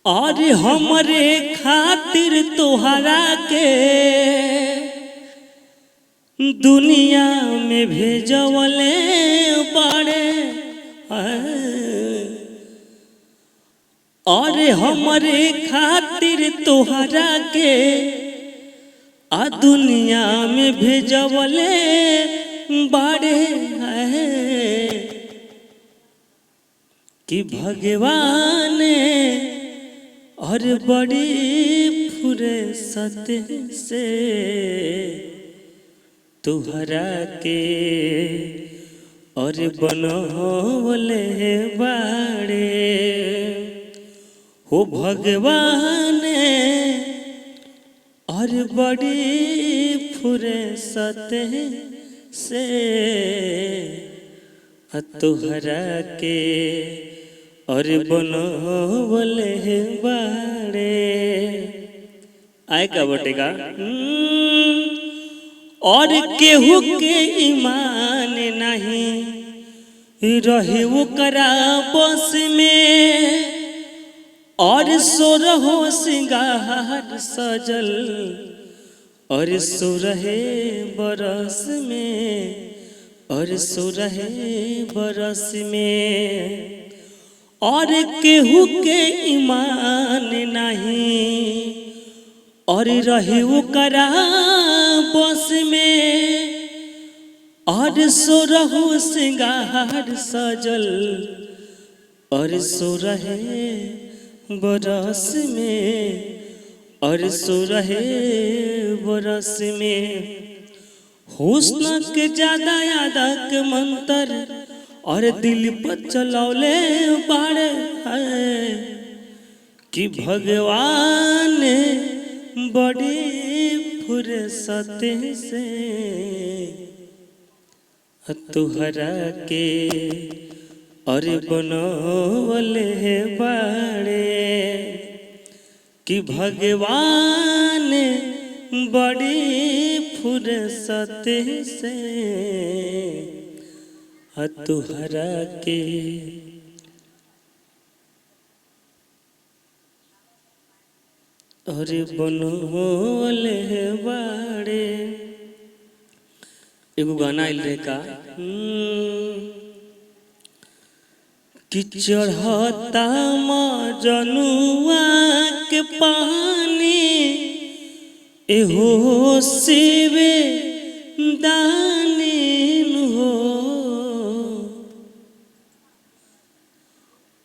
और हमरे खातिर तोहरा के दुनिया में भेजवले बड़े। और हमरे खातिर तोहरा के दुनिया में भेजवले बड़े कि भगवान और बड़ी फुर्सत से तुहरा के और बनवले बाड़े हो भगवान और बड़ी फुर्सत से तुहरा के और बनवले बाड़े। आए का बटेगा और केहू के ईमान नहीं रहे ओकरा बस में और सोरहो सिंगार सजल और सोरहे बरस में और सोरहे बरस में। और केहू के ईमान नहीं और रहे ओकरा बस में और सोरहो सिंगार सजल और सोरहे बरस में और सोरहे बरस में। हुस्न के ज्यादा यादक मंतर और दिल पर चलौले बाड़े है कि भगवान बड़ी फुर्सत से तुहरा के और बनवले बाड़े कि भगवान बड़ी फुर्सत से तुहरा के। और बनवले बाड़े। एगो गाना आइल रहे का कि चढ़ता मजनुआ के पानी एहो शिवे दानीन हो।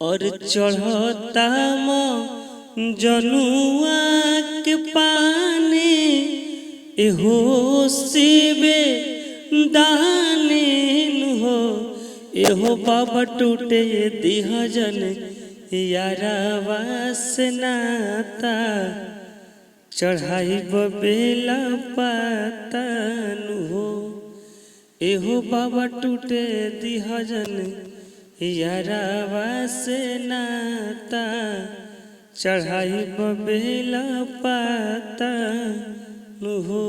और चढ़ता जनुआ के पानी एहो शिवे दानीन हो। एहो बाबा टूटे दिहजन यारावा से नाता चढ़ाई बेला पातन हो। एहो बाबा टूटे दिहजन यारावा से नाता चढ़ाई बेला पातन हो।